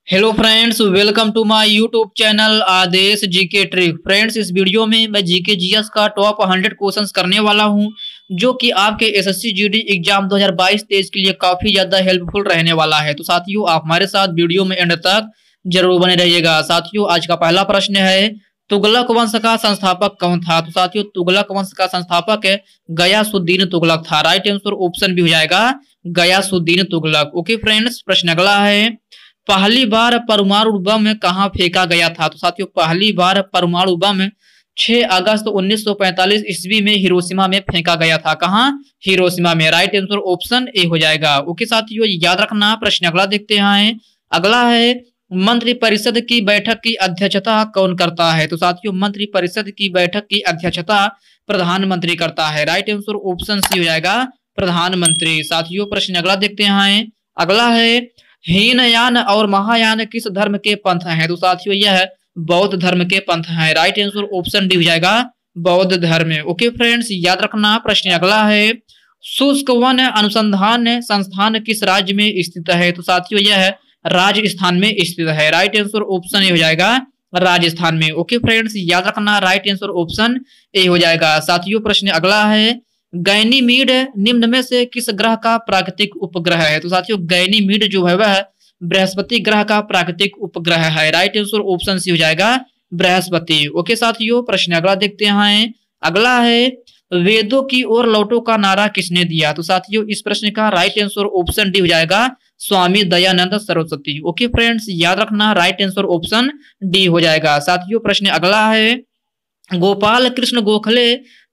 Hello friends, welcome to my YouTube channel Aadesh GK trick. Friends, इस video में मैं GK GS का top 100 questions करने वाला हूं, जो कि आपके एसएससी जीडी एग्जाम 2022-23 के लिए काफी ज्यादा हेल्पफुल रहने वाला है। तो साथियों, आप हमारे साथ वीडियो में एंड तक जरूर बने रहिएगा। साथियों, आज का पहला प्रश्न है, तुगलक वंश का संस्थापक कौन था? तो साथियों, तुगलक वंश का संस्थापक गयासुद्दीन तुगलक था। राइट आंसर ऑप्शन भी हो जाएगा गयासुद्दीन तुगलक। ओके फ्रेंड्स, प्रश्न अगला है, पहली बार परमाणु बम कहां फेंका गया था? तो साथियों, पहली बार परमाणु बम 6 अगस्त 1945 ईस्वी में हिरोशिमा में फेंका गया था। कहां? हिरोशिमा में। राइट आंसर ऑप्शन ए हो जाएगा। ओके साथियों, याद रखना। प्रश्न अगला देखते हैं। अगला है, मंत्रिपरिषद की बैठक की अध्यक्षता कौन करता है? तो साथियों, मंत्रिपरिषद की बैठक की अध्यक्षता प्रधानमंत्री करता है। राइट आंसर ऑप्शन सी हो जाएगा प्रधानमंत्री। साथियों, प्रश्न अगला देखते हैं। अगला है, हीनयान और महायान किस धर्म के पंथ हैं? तो साथियों, यह बौद्ध धर्म के पंथ हैं। राइट आंसर ऑप्शन डी हो जाएगा बौद्ध धर्म। ओके फ्रेंड्स, याद रखना। प्रश्न अगला है, शुष्क वन अनुसंधान संस्थान किस राज्य में स्थित है? तो साथियों, यह राजस्थान में स्थित है। राइट आंसर ऑप्शन ए हो जाएगा राजस्थान में। ओके फ्रेंड्स, याद रखना। राइट आंसर ऑप्शन ए हो जाएगा। साथियों, प्रश्न अगला है, गैनीमीड निम्न में से किस ग्रह का प्राकृतिक उपग्रह है? तो साथियों, गैनीमीड जो है वह बृहस्पति ग्रह का प्राकृतिक उपग्रह है। राइट आंसर ऑप्शन सी हो जाएगा बृहस्पति। ओके साथियों, प्रश्न अगला देखते हैं। अगला है, वेदों की ओर लौटो का नारा किसने दिया? तो साथियों, इस प्रश्न का राइट आंसर ऑप्शन डी हो जाएगा स्वामी दयानंद सरस्वती। ओके फ्रेंड्स, याद रखना। राइट आंसर ऑप्शन डी हो जाएगा। साथियों, प्रश्न अगला है, गोपाल कृष्ण गोखले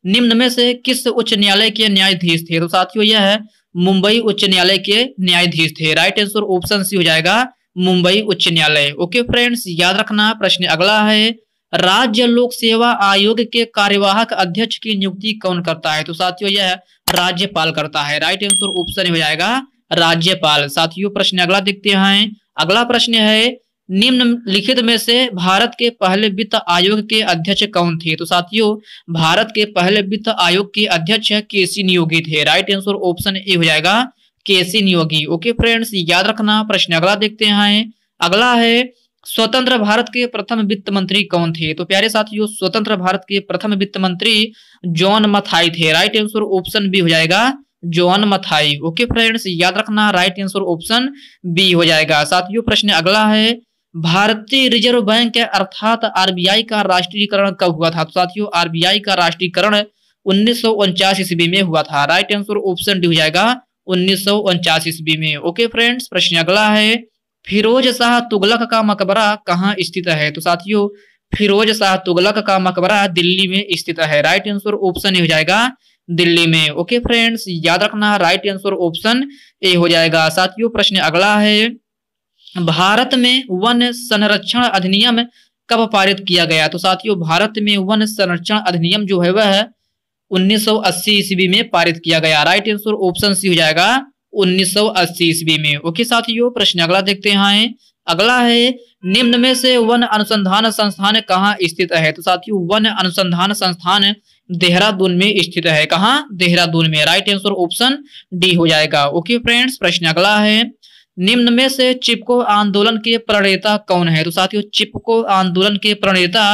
निम्न में से किस उच्च न्यायालय के न्यायाधीश थे? तो साथियों, यह मुंबई उच्च न्यायालय के न्यायाधीश थे। राइट आंसर ऑप्शन सी हो जाएगा मुंबई उच्च न्यायालय। ओके फ्रेंड्स, याद रखना। प्रश्न अगला है, राज्य लोक सेवा आयोग के कार्यवाहक अध्यक्ष की नियुक्ति कौन करता है? तो साथियों, यह राज्यपाल करता है। राइट आंसर ऑप्शन हो जाएगा राज्यपाल। साथियों, प्रश्न अगला देखते हैं। अगला प्रश्न है, निम्नलिखित में से भारत के पहले वित्त आयोग के अध्यक्ष कौन थे? तो साथियों, भारत के पहले वित्त आयोग के अध्यक्ष केसी नियोगी थे। राइट आंसर ऑप्शन ए हो जाएगा केसी नियोगी। ओके फ्रेंड्स, याद रखना। प्रश्न अगला देखते हैं। अगला है, स्वतंत्र भारत के प्रथम वित्त मंत्री कौन थे? तो प्यारे साथियों, स्वतंत्र भारत के प्रथम वित्त मंत्री जॉन मथाई थे। राइट आंसर ऑप्शन बी हो जाएगा जॉन मथाई। ओके फ्रेंड्स, याद रखना। राइट आंसर ऑप्शन बी हो जाएगा। साथियों, प्रश्न अगला है, भारतीय रिजर्व बैंक अर्थात आरबीआई का राष्ट्रीयकरण कब हुआ था? तो साथियों, आरबीआई का राष्ट्रीयकरण 1949 ईस्वी में हुआ था। राइट आंसर ऑप्शन डी हो जाएगा 1949 ईस्वी में। ओके फ्रेंड्स, प्रश्न अगला है, फिरोज शाह तुगलक का मकबरा कहाँ स्थित है? तो साथियों, फिरोज शाह तुगलक का मकबरा दिल्ली में स्थित है। राइट आंसर ऑप्शन ए हो जाएगा दिल्ली में। ओके फ्रेंड्स, याद रखना। राइट आंसर ऑप्शन ए हो जाएगा। साथियों, प्रश्न अगला है, भारत में वन संरक्षण अधिनियम कब पारित किया गया? तो साथियों, भारत में वन संरक्षण अधिनियम जो है वह 1980 ईस्वी में पारित किया गया। राइट आंसर ऑप्शन सी हो जाएगा 1980 ईस्वी में। ओके साथियों, प्रश्न अगला देखते हैं। अगला है, निम्न में से वन अनुसंधान संस्थान कहाँ स्थित है? तो साथियों, वन अनुसंधान संस्थान देहरादून में स्थित है। कहाँ? देहरादून में। राइट आंसर ऑप्शन डी हो जाएगा। ओके फ्रेंड्स, प्रश्न अगला है, निम्न में से चिपको आंदोलन के प्रणेता कौन है? तो साथियों, चिपको आंदोलन के प्रणेता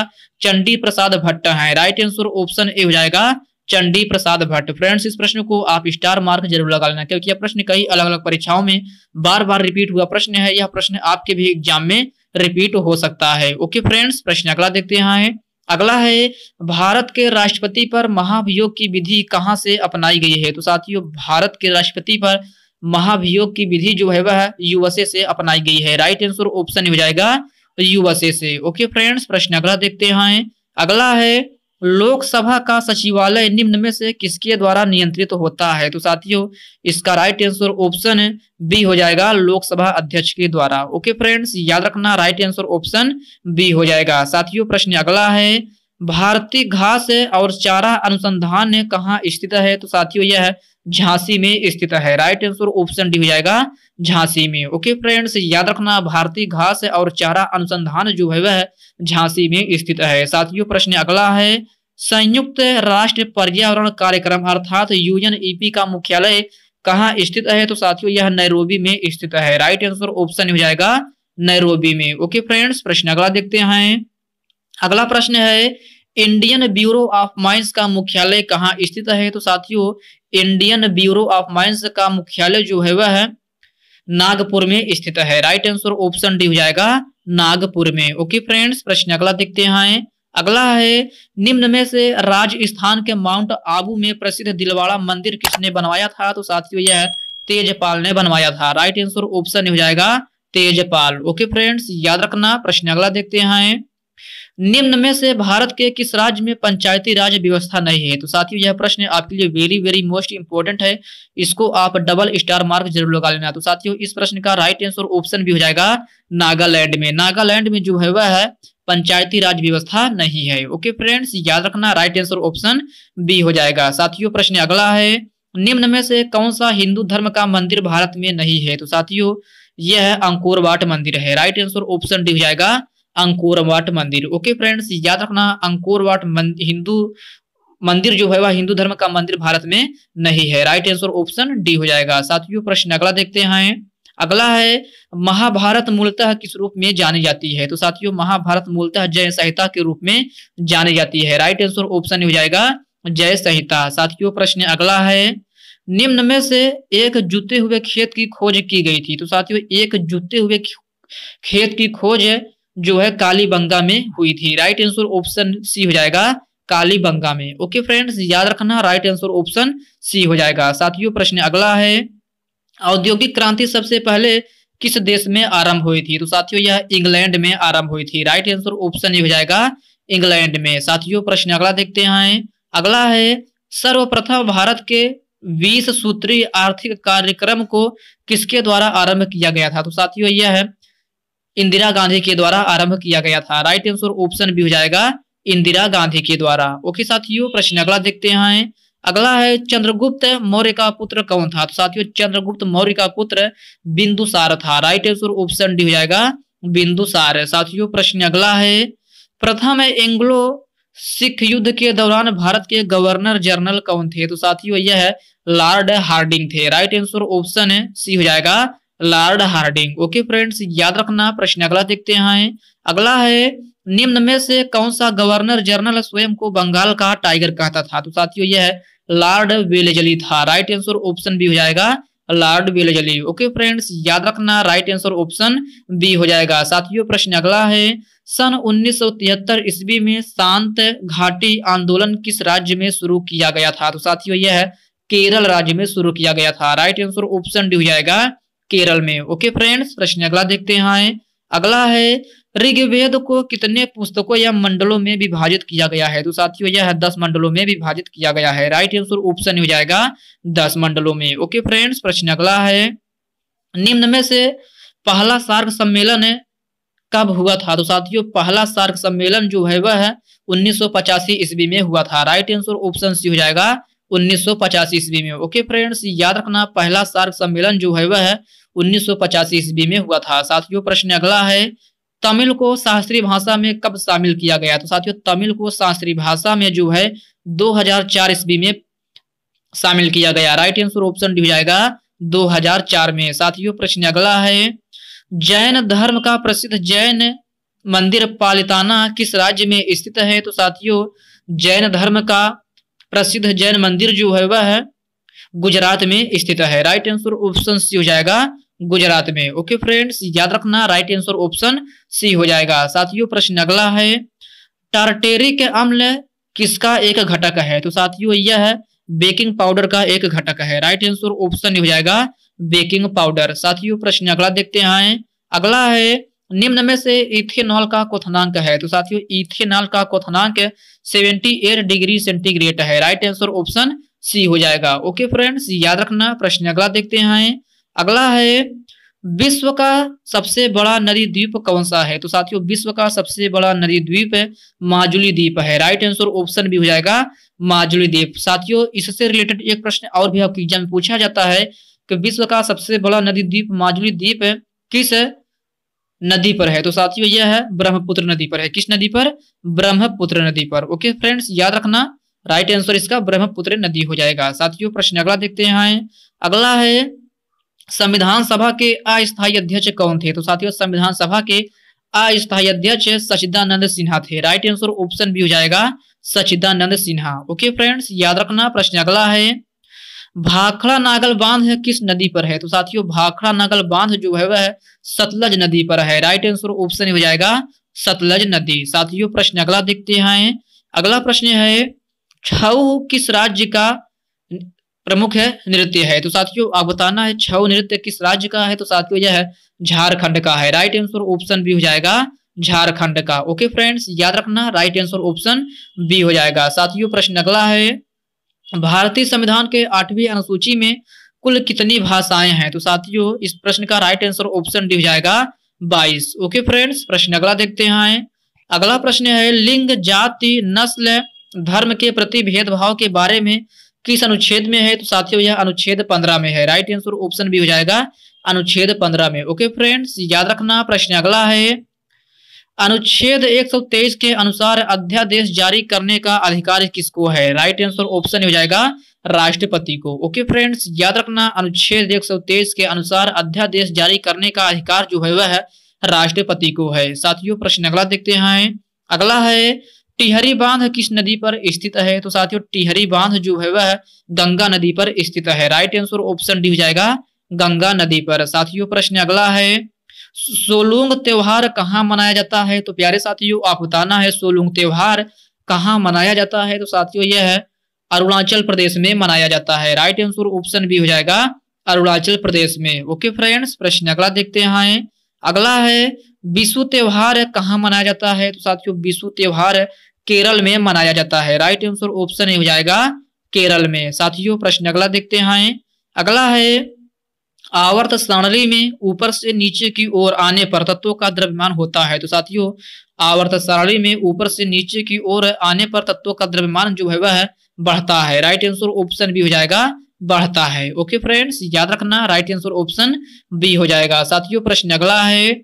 चंडी प्रसाद भट्ट हैं। राइट आंसर ऑप्शन ए हो जाएगा चंडी प्रसाद भट्ट। फ्रेंड्स, इस प्रश्न को आप स्टार मार्क जरूर लगा लेना, क्योंकि यह प्रश्न कई अलग अलग परीक्षाओं में बार बार रिपीट हुआ प्रश्न है। यह प्रश्न आपके भी एग्जाम में रिपीट हो सकता है। ओके फ्रेंड्स, प्रश्न अगला देखते हैं। अगला है, भारत के राष्ट्रपति पर महाभियोग की विधि कहाँ से अपनाई गई है? तो साथियों, भारत के राष्ट्रपति पर महाभियोग की विधि जो है वह यूएसए से अपनाई गई है। राइट आंसर ऑप्शन हो जाएगा यूएसए से। ओके फ्रेंड्स, प्रश्न अगला देखते हैं। अगला है, लोकसभा का सचिवालय निम्न में से किसके द्वारा नियंत्रित होता है? तो साथियों, इसका राइट आंसर ऑप्शन बी हो जाएगा लोकसभा अध्यक्ष के द्वारा। ओके फ्रेंड्स, याद रखना। राइट आंसर ऑप्शन बी हो जाएगा। साथियों, प्रश्न अगला है, भारतीय घास और चारा अनुसंधान कहाँ स्थित है? तो साथियों, यह झांसी में स्थित है। राइट आंसर ऑप्शन डी हो जाएगा झांसी में। ओके फ्रेंड्स, याद रखना। भारतीय घास और चारा अनुसंधान जो है वह झांसी में स्थित है। साथियों, प्रश्न अगला है, संयुक्त राष्ट्र पर्यावरण कार्यक्रम अर्थात यूएनईपी का मुख्यालय कहाँ स्थित है? तो साथियों, यह नैरोबी में स्थित है। राइट आंसर ऑप्शन हो जाएगा नैरोबी में। ओके फ्रेंड्स, प्रश्न अगला देखते हैं। अगला प्रश्न है इंडियन ब्यूरो ऑफ माइंस का मुख्यालय कहाँ स्थित है? तो साथियों इंडियन ब्यूरो ऑफ माइंस का मुख्यालय जो है वह नागपुर में स्थित है। राइट आंसर ऑप्शन डी हो जाएगा नागपुर में। ओके फ्रेंड्स, प्रश्न अगला देखते हैं। अगला है निम्न में से राजस्थान के माउंट आबू में प्रसिद्ध दिलवाड़ा मंदिर किसने बनवाया था? तो साथियों यह तेजपाल ने बनवाया था। राइट आंसर ऑप्शन हो जाएगा तेजपाल। ओके फ्रेंड्स, याद रखना। प्रश्न अगला देखते हैं। निम्न में से भारत के किस राज्य में पंचायती राज व्यवस्था नहीं है? तो साथियों यह प्रश्न आपके लिए वेरी वेरी मोस्ट इंपोर्टेंट है, इसको आप डबल स्टार मार्क जरूर लगा लेना। तो साथियों इस प्रश्न का राइट आंसर ऑप्शन भी हो जाएगा नागालैंड में। नागालैंड में जो है वह है पंचायती राज व्यवस्था नहीं है। ओके फ्रेंड्स, याद रखना, राइट आंसर ऑप्शन बी हो जाएगा। साथियों प्रश्न अगला है निम्न में से कौन सा हिंदू धर्म का मंदिर भारत में नहीं है? तो साथियों यह अंकोर वाट मंदिर है। राइट आंसर ऑप्शन डी हो जाएगा अंकोर वाट मंदिर। ओके फ्रेंड्स, याद रखना अंकोर वाट हिंदू मंदिर जो है वह हिंदू धर्म का मंदिर भारत में नहीं है। राइट आंसर ऑप्शन डी हो जाएगा। साथियों प्रश्न अगला देखते हैं। अगला है महाभारत मूलतः किस रूप में जानी जाती है? तो साथियों महाभारत मूलतः जय संहिता के रूप में जानी जाती है। राइट आंसर ऑप्शन हो जाएगा जय संहिता। साथियों प्रश्न अगला है निम्न में से एक जुते हुए खेत की खोज की गई थी? तो साथियों एक जुते हुए खेत की खोज जो है कालीबंगा में हुई थी। राइट आंसर ऑप्शन सी हो जाएगा कालीबंगा में। ओके फ्रेंड्स, याद रखना, राइट आंसर ऑप्शन सी हो जाएगा। साथियों प्रश्न अगला है औद्योगिक क्रांति सबसे पहले किस देश में आरंभ हुई थी? तो साथियों यह इंग्लैंड में आरंभ हुई थी। राइट आंसर ऑप्शन ए हो जाएगा इंग्लैंड में। साथियों प्रश्न अगला देखते हैं। अगला है सर्वप्रथम भारत के 20 सूत्रीय आर्थिक कार्यक्रम को किसके द्वारा आरंभ किया गया था? तो साथियों यह है इंदिरा गांधी के द्वारा आरंभ किया गया था। राइट आंसर ऑप्शन भी हो जाएगा इंदिरा गांधी के द्वारा। ओके साथियों प्रश्न अगला देखते हैं। अगला है चंद्रगुप्त मौर्य का पुत्र कौन था? तो साथियों चंद्रगुप्त मौर्य का पुत्र बिंदुसार था। राइट आंसर ऑप्शन डी हो जाएगा बिंदुसार। साथियों प्रश्न अगला है प्रथम एंग्लो सिख युद्ध के दौरान भारत के गवर्नर जनरल कौन थे? तो साथियों यह लॉर्ड हार्डिंग थे। राइट आंसर ऑप्शन सी हो जाएगा लॉर्ड हार्डिंग। ओके फ्रेंड्स, याद रखना। प्रश्न अगला देखते हैं। अगला है निम्न में से कौन सा गवर्नर जनरल स्वयं को बंगाल का टाइगर कहता था? तो साथियों यह लॉर्ड वेलेजली था। राइट आंसर ऑप्शन बी हो जाएगा लॉर्ड वेलेजली। ओके फ्रेंड्स, याद रखना, राइट आंसर ऑप्शन बी हो जाएगा। साथियों प्रश्न अगला है सन 1973 ईस्वी में शांत घाटी आंदोलन किस राज्य में शुरू किया गया था? तो साथियों यह केरल राज्य में शुरू किया गया था। राइट आंसर ऑप्शन डी हो जाएगा केरल में। ओके फ्रेंड्स, प्रश्न अगला देखते हैं। अगला है ऋग्वेद को कितने पुस्तकों या मंडलों में विभाजित किया गया है? तो साथियों यह 10 मंडलों में विभाजित किया गया है। राइट आंसर ऑप्शन हो जाएगा 10 मंडलों में। ओके फ्रेंड्स, प्रश्न अगला है निम्न में से पहला सार्क सम्मेलन कब हुआ था? तो साथियों पहला सार्क सम्मेलन जो है वह 1985 ईस्वी में हुआ था। राइट आंसर ऑप्शन सी हो जाएगा 1985 ईस्वी में। ओके फ्रेंड्स, याद रखना, पहला सार्क सम्मेलन जो है वह 1985 ईस्वी में हुआ था। साथियों प्रश्न अगला है तमिल को शास्त्रीय भाषा में कब शामिल किया गया? तो साथियों तमिल को शास्त्रीय भाषा में जो है 2004 ईस्वी में शामिल किया गया। राइट आंसर ऑप्शन डी हो जाएगा 2004 में। साथियों प्रश्न अगला है जैन धर्म का प्रसिद्ध जैन मंदिर पालिताना किस राज्य में स्थित है? तो साथियों जैन धर्म का प्रसिद्ध जैन मंदिर जो है वह गुजरात में स्थित है। राइट आंसर ऑप्शन सी हो जाएगा गुजरात में। ओके फ्रेंड्स, याद रखना, राइट आंसर ऑप्शन सी हो जाएगा। साथियों प्रश्न अगला है टार्टेरिक अम्ल किसका एक घटक है? तो साथियों यह बेकिंग पाउडर का एक घटक है। राइट आंसर ऑप्शन हो जाएगा बेकिंग पाउडर। साथियों प्रश्न अगला देखते हैं। अगला है निम्न में से इथेनॉल का क्वथनांक है? तो साथियों इथेनॉल का क्वथनांक 78 डिग्री सेंटीग्रेड है। राइट आंसर ऑप्शन सी हो जाएगा। ओके फ्रेंड्स, याद रखना। प्रश्न अगला देखते हैं। अगला है विश्व का सबसे बड़ा नदी द्वीप कौन सा है? तो साथियों विश्व का सबसे बड़ा नदी द्वीप माजुली द्वीप है। राइट आंसर ऑप्शन भी हो जाएगा माजुली द्वीप। साथियों इससे रिलेटेड एक प्रश्न और भी आपके एग्जाम में पूछा जाता है कि विश्व का सबसे बड़ा नदी द्वीप माजुली द्वीप किस नदी पर है? तो साथियों यह है ब्रह्मपुत्र नदी पर है। किस नदी पर? ब्रह्मपुत्र नदी पर। ओके फ्रेंड्स, याद रखना, राइट आंसर इसका ब्रह्मपुत्र नदी हो जाएगा। साथियों प्रश्न अगला देखते हैं। अगला है संविधान सभा के अस्थायी अध्यक्ष कौन थे? तो साथियों संविधान सभा के अस्थायी अध्यक्ष सच्चिदानंद सिन्हा थे। राइट आंसर ऑप्शन बी हो जाएगा सच्चिदानंद सिन्हा। ओके फ्रेंड्स, याद रखना। प्रश्न अगला है, भाखड़ा नागल बांध किस नदी पर है? तो साथियों भाखड़ा नागल बांध जो है वह सतलज नदी पर है। राइट आंसर ऑप्शन हो जाएगा सतलज नदी। साथियों प्रश्न अगला देखते हैं। अगला प्रश्न है, छऊ किस राज्य का प्रमुख है नृत्य है? तो साथियों आप बताना है छऊ नृत्य किस राज्य का है? तो साथियों यह है झारखंड का है। राइट आंसर ऑप्शन बी हो जाएगा झारखंड का। ओके फ्रेंड्स, याद रखना राइट आंसर ऑप्शन बी हो जाएगा। साथियों प्रश्न अगला है, भारतीय संविधान के 8वीं अनुसूची में कुल कितनी भाषाएं हैं? तो साथियों इस प्रश्न का राइट आंसर ऑप्शन डी हो जाएगा 22। ओके फ्रेंड्स, प्रश्न अगला देखते हैं। अगला प्रश्न है, लिंग जाति नस्ल धर्म के प्रति भेदभाव के बारे में किस अनुच्छेद में है? तो साथियों यह अनुच्छेद 15 में है। राइट आंसर ऑप्शन बी हो जाएगा अनुच्छेद 15 में। ओके फ्रेंड्स, याद रखना। प्रश्न अगला है, अनुच्छेद 123 के अनुसार अध्यादेश जारी करने का अधिकार किसको है? राइट आंसर ऑप्शन हो जाएगा राष्ट्रपति को। ओके फ्रेंड्स, याद रखना अनुच्छेद 123 के अनुसार अध्यादेश जारी करने का अधिकार जो है वह राष्ट्रपति को है। साथियों प्रश्न अगला देखते हैं। अगला है, टिहरी बांध किस नदी पर स्थित है? तो साथियों टिहरी बांध जो है वह गंगा नदी पर स्थित है। राइट आंसर ऑप्शन डी हो जाएगा गंगा नदी पर। साथियों प्रश्न अगला है, सोलुंग त्योहार कहाँ मनाया जाता है? तो प्यारे साथियों आप बताना है सोलुंग त्योहार कहाँ मनाया जाता है? तो साथियों यह है अरुणाचल प्रदेश में मनाया जाता है। राइट आंसर ऑप्शन बी हो जाएगा अरुणाचल प्रदेश में। ओके फ्रेंड्स, प्रश्न अगला देखते हैं। अगला है, बिशु त्योहार कहाँ मनाया जाता है? तो साथियों बिशु त्योहार केरल में मनाया जाता है। राइट आंसर ऑप्शन हो जाएगा केरल में। साथियों प्रश्न अगला देखते हैं। अगला है, आवर्त सारणी में ऊपर से नीचे की ओर आने पर तत्वों का द्रव्यमान होता है। तो साथियों आवर्त सारणी में ऊपर से नीचे की ओर आने पर तत्वों का द्रव्यमान जो है वह बढ़ता है। राइट आंसर ऑप्शन बी हो जाएगा बढ़ता है। ओके फ्रेंड्स, याद रखना राइट आंसर ऑप्शन बी हो जाएगा। साथियों प्रश्न अगला है,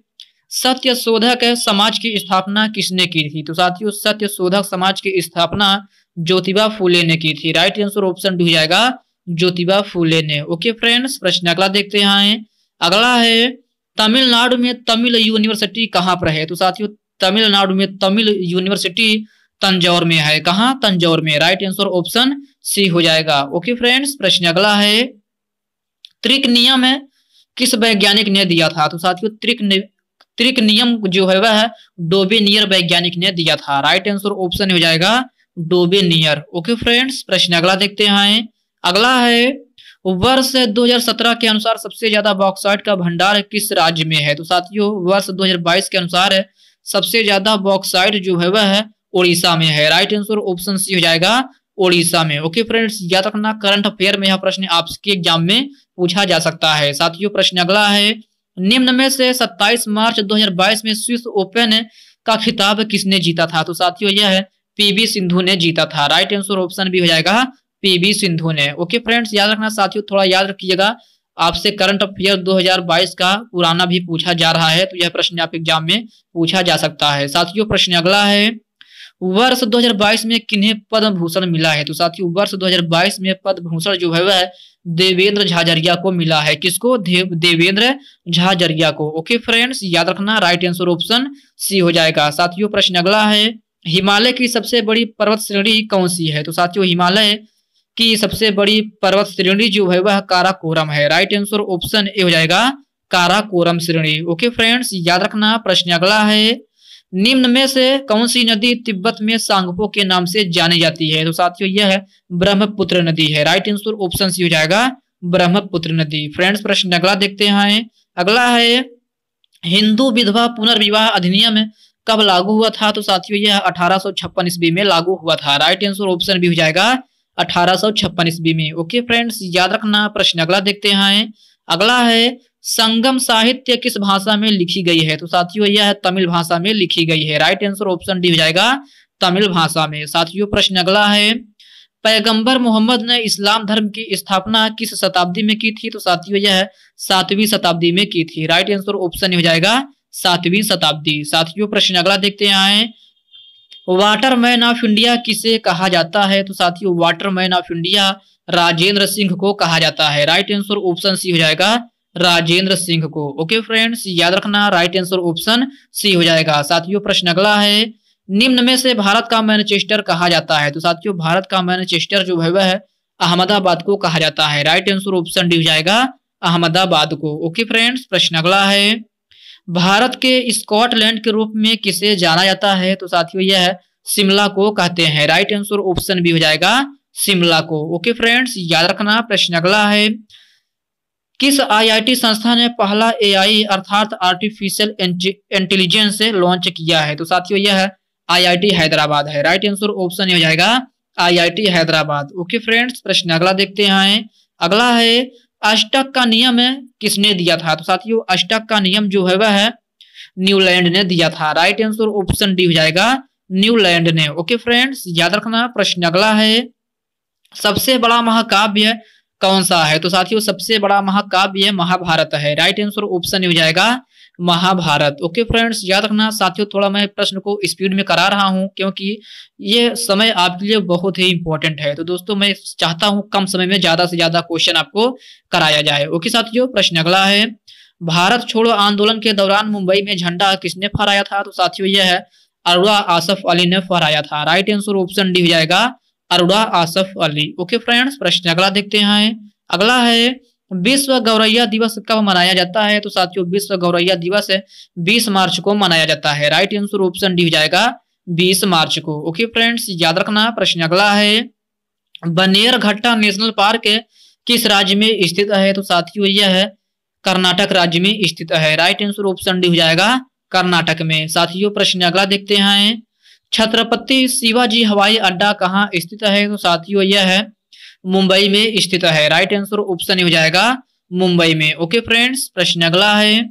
सत्य शोधक समाज की स्थापना किसने की थी? तो साथियों सत्य शोधक समाज की स्थापना ज्योतिबा फूले ने की थी। राइट आंसर ऑप्शन डी हो जाएगा ज्योतिबा फूले ने। ओके फ्रेंड्स, प्रश्न अगला देखते हैं। अगला है, तमिलनाडु में तमिल यूनिवर्सिटी कहाँ पर है? तो साथियों तमिलनाडु में तमिल यूनिवर्सिटी तंजौर में है। कहाँ? तंजौर में। राइट आंसर ऑप्शन सी हो जाएगा। ओके फ्रेंड्स, प्रश्न अगला है, त्रिक नियम है किस वैज्ञानिक ने दिया था? तो साथियों त्रिक नियम जो है वह डोबेनियर वैज्ञानिक ने दिया था। राइट आंसर ऑप्शन हो जाएगा डोबेनियर। ओके फ्रेंड्स, प्रश्न अगला देखते हैं। अगला है, वर्ष 2017 के अनुसार सबसे ज्यादा बॉक्साइट का भंडार किस राज्य में है? तो साथियों वर्ष 2022 के अनुसार सबसे ज्यादा बॉक्साइट जो है वह उड़ीसा में है। राइट आंसर ऑप्शन सी हो जाएगा उड़ीसा में। ओके फ्रेंड्स, याद रखना करंट अफेयर में यह प्रश्न आपके एग्जाम में पूछा जा सकता है। साथियों प्रश्न अगला है, निम्न में से 27 मार्च 2022 में स्विस ओपन का खिताब किसने जीता था? तो साथियों यह है पीवी सिंधु ने जीता था। राइट आंसर ऑप्शन भी हो जाएगा पीवी सिंधु ने। ओके फ्रेंड्स, याद रखना साथियों थोड़ा याद रखिएगा आपसे करंट अफेयर 2022 का पुराना भी पूछा जा रहा है, तो यह प्रश्न आप एग्जाम में पूछा जा सकता है। साथियों प्रश्न अगला है, वर्ष 2022 में किन्हें पद्म भूषण मिला है? तो साथियों वर्ष 2022 में पद्म भूषण जो है वह देवेंद्र झाझरिया को मिला है। किसको? देवेंद्र झाझरिया को। ओके फ्रेंड्स, याद रखना राइट आंसर ऑप्शन सी हो जाएगा। साथियों प्रश्न अगला है, हिमालय की सबसे बड़ी पर्वत श्रेणी कौन सी है? तो साथियों हिमालय की सबसे बड़ी पर्वत श्रेणी जो है वह काराकोरम है। राइट आंसर ऑप्शन ए हो जाएगा काराकोरम श्रेणी। ओके फ्रेंड्स, याद रखना। प्रश्न अगला है, निम्न में से कौन सी नदी तिब्बत में सांगपो के नाम से जानी जाती है? तो साथियों यह है ब्रह्मपुत्र नदी है। राइट आंसर ऑप्शन सी हो जाएगा ब्रह्मपुत्र नदी। फ्रेंड्स प्रश्न अगला देखते हैं। अगला है, हिंदू विधवा पुनर्विवाह अधिनियम कब लागू हुआ था? तो साथियों यह 1856 ईस्वी में लागू हुआ था। राइट आंसर ऑप्शन भी हो जाएगा 1856 ईस्वी में। ओके फ्रेंड्स, याद रखना। प्रश्न अगला देखते हैं। अगला है, संगम साहित्य किस भाषा में लिखी गई है? तो साथियों यह तमिल भाषा में लिखी गई है। राइट आंसर ऑप्शन डी हो जाएगा तमिल भाषा में। साथियों प्रश्न अगला है, पैगंबर मोहम्मद ने इस्लाम धर्म की स्थापना किस शताब्दी में की थी? तो साथियों यह 7वीं शताब्दी में की थी। राइट आंसर ऑप्शन हो जाएगा 7वीं शताब्दी। साथियों प्रश्न अगला देखते हैं, वाटरमैन ऑफ इंडिया किसे कहा जाता है? तो साथियों Waterman of India Rajendra Singh को कहा जाता है। राइट आंसर ऑप्शन सी हो जाएगा राजेंद्र सिंह को। ओके फ्रेंड्स, याद रखना राइट आंसर ऑप्शन सी हो जाएगा। साथियों प्रश्न अगला है, निम्न में से भारत का मैनचेस्टर कहा जाता है? तो साथियों भारत का मैनचेस्टर जो है वह अहमदाबाद को कहा जाता है। राइट आंसर ऑप्शन डी हो जाएगा अहमदाबाद को। ओके फ्रेंड्स, प्रश्न अगला है, भारत के स्कॉटलैंड के रूप में किसे जाना जाता है? तो साथियों यह शिमला को कहते हैं। राइट आंसर ऑप्शन बी हो जाएगा शिमला को। ओके फ्रेंड्स, याद रखना। प्रश्न अगला है, किस आईआईटी संस्था ने पहला एआई अर्थात आर्टिफिशियल इंटेलिजेंस लॉन्च किया है? तो साथियों यह आईआईटी हैदराबाद है। राइट आंसर ऑप्शन हो जाएगा आईआईटी हैदराबाद। ओके फ्रेंड्स, प्रश्न अगला देखते हैं। अगला है, अष्टक का नियम किसने दिया था? तो साथियों अष्टक का नियम जो है वह न्यूलैंड ने दिया था। राइट आंसर ऑप्शन डी हो जाएगा न्यूलैंड ने। ओके फ्रेंड्स, याद रखना। प्रश्न अगला है, सबसे बड़ा महाकाव्य कौन सा है? तो साथियों सबसे बड़ा महाकाव्य महाभारत है। राइट आंसर ऑप्शन हो जाएगा महाभारत। ओके फ्रेंड्स, याद रखना। साथियों थोड़ा मैं प्रश्न को स्पीड में करा रहा हूं क्योंकि ये समय आपके लिए बहुत ही इंपॉर्टेंट है। तो दोस्तों मैं चाहता हूं कम समय में ज्यादा से ज्यादा क्वेश्चन आपको कराया जाए। ओके साथियों, प्रश्न अगला है, भारत छोड़ो आंदोलन के दौरान मुंबई में झंडा किसने फहराया था? तो साथियों यह है अरोड़ा आसफ अली ने फहराया था। राइट आंसर ऑप्शन डी हो जाएगा अरोड़ा आसफ अली। ओके फ्रेंड्स, प्रश्न अगला देखते हैं। अगला है, विश्व गौरैया दिवस कब मनाया जाता है? तो साथियों विश्व गौरैया दिवस 20 मार्च को मनाया जाता है। राइट आंसर ऑप्शन डी हो जाएगा 20 मार्च को। ओके फ्रेंड्स, याद रखना। प्रश्न अगला है, बनेरघट्टा नेशनल पार्क किस राज्य में स्थित है? तो साथियों यह है कर्नाटक राज्य में स्थित है। राइट आंसर ऑप्शन डी हो जाएगा कर्नाटक में। साथियों प्रश्न अगला देखते हैं, छत्रपति शिवाजी हवाई अड्डा कहाँ स्थित है? तो साथियों यह है मुंबई में स्थित है। राइट आंसर ऑप्शन हो जाएगा मुंबई में। ओके फ्रेंड्स, प्रश्न अगला है,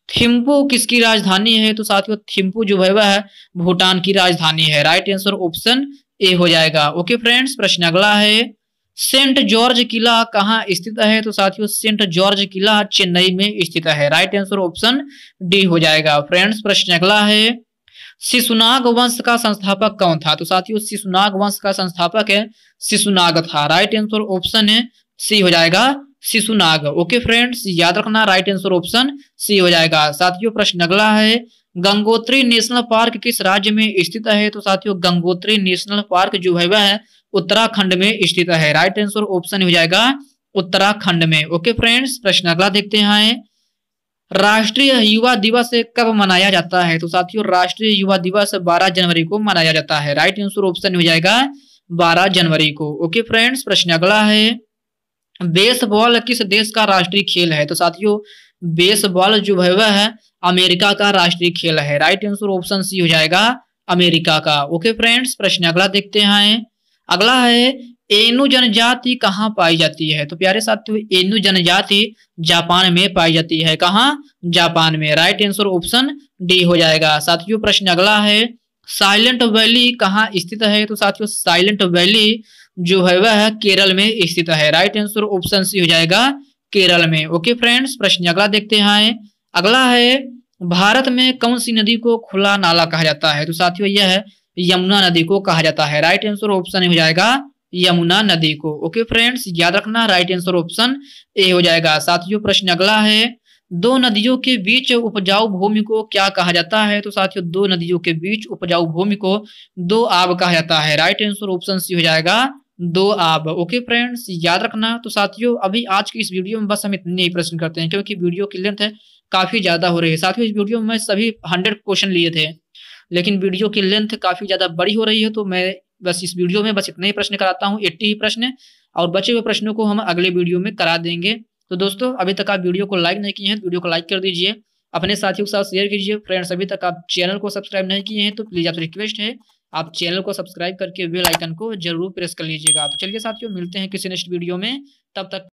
थिम्पू किसकी राजधानी है? तो साथियों थिम्पू जो है वह भूटान की राजधानी है। राइट आंसर ऑप्शन ए हो जाएगा। ओके फ्रेंड्स, प्रश्न अगला है, सेंट जॉर्ज किला कहाँ स्थित है? तो साथियों सेंट जॉर्ज किला चेन्नई में स्थित है। राइट आंसर ऑप्शन डी हो जाएगा। फ्रेंड्स, प्रश्न अगला है, शिशुनाग वंश का संस्थापक कौन था? तो साथियों शिशुनाग वंश का संस्थापक है शिशुनाग था। राइट आंसर ऑप्शन है सी हो जाएगा शिशुनाग। ओके फ्रेंड्स, याद रखना राइट आंसर ऑप्शन सी हो जाएगा। साथियों प्रश्न अगला है, गंगोत्री नेशनल पार्क किस राज्य में स्थित है? तो साथियों गंगोत्री नेशनल पार्क जो है वह उत्तराखंड में स्थित है। राइट आंसर ऑप्शन हो जाएगा उत्तराखंड में। ओके फ्रेंड्स, प्रश्न अगला देखते हैं, राष्ट्रीय युवा दिवस कब मनाया जाता है? तो साथियों राष्ट्रीय युवा दिवस 12 जनवरी को मनाया जाता है। राइट आंसर ऑप्शन हो जाएगा 12 जनवरी को। ओके फ्रेंड्स, प्रश्न अगला है, बेसबॉल किस देश का राष्ट्रीय खेल है? तो साथियों बेसबॉल जो है वह है अमेरिका का राष्ट्रीय खेल है। राइट आंसर ऑप्शन सी हो जाएगा अमेरिका का। ओके फ्रेंड्स, प्रश्न अगला देखते हैं। अगला है, एनु जनजाति कहाँ पाई जाती है? तो प्यारे साथियों एनु जनजाति जापान में पाई जाती है। कहाँ? जापान में। राइट आंसर ऑप्शन डी हो जाएगा। साथियों प्रश्न अगला है, साइलेंट वैली कहाँ स्थित है? तो साथियों साइलेंट वैली जो है वह केरल में स्थित है। राइट आंसर ऑप्शन सी हो जाएगा केरल में। ओके फ्रेंड्स, प्रश्न अगला देखते हैं। अगला है, भारत में कौन सी नदी को खुला नाला कहा जाता है? तो साथियों यह है यमुना नदी को कहा जाता है। राइट आंसर ऑप्शन हो जाएगा यमुना नदी को। ओके फ्रेंड्स, याद रखना राइट आंसर ऑप्शन ए हो जाएगा। साथियों प्रश्न अगला है, दो नदियों के बीच उपजाऊ भूमि को क्या कहा जाता है? तो साथियों दो नदियों के बीच उपजाऊ भूमि को दो आब कहा जाता है। राइट आंसर ऑप्शन सी हो जाएगा दो आब। ओके फ्रेंड्स, याद रखना। तो साथियों अभी आज की इस वीडियो में बस हम इतने ही प्रश्न करते हैं क्योंकि वीडियो की लेंथ है काफी ज्यादा हो रही है। साथियों इस वीडियो में सभी 100 क्वेश्चन लिए थे लेकिन वीडियो की लेंथ काफी ज्यादा बड़ी हो रही है, तो मैं बस इस वीडियो में बस इतने ही प्रश्न कराता हूँ, 80 ही प्रश्न, और बचे हुए प्रश्नों को हम अगले वीडियो में करा देंगे। तो दोस्तों अभी तक आप वीडियो को लाइक नहीं किए हैं तो वीडियो को लाइक कर दीजिए, अपने साथियों के साथ शेयर कीजिए। फ्रेंड्स अभी तक आप चैनल को सब्सक्राइब नहीं किए हैं तो प्लीज आपसे रिक्वेस्ट है आप चैनल को सब्सक्राइब करके बेल आइकन को जरूर प्रेस कर लीजिएगा। तो चलिए साथियों मिलते हैं किसी नेक्स्ट वीडियो में, तब तक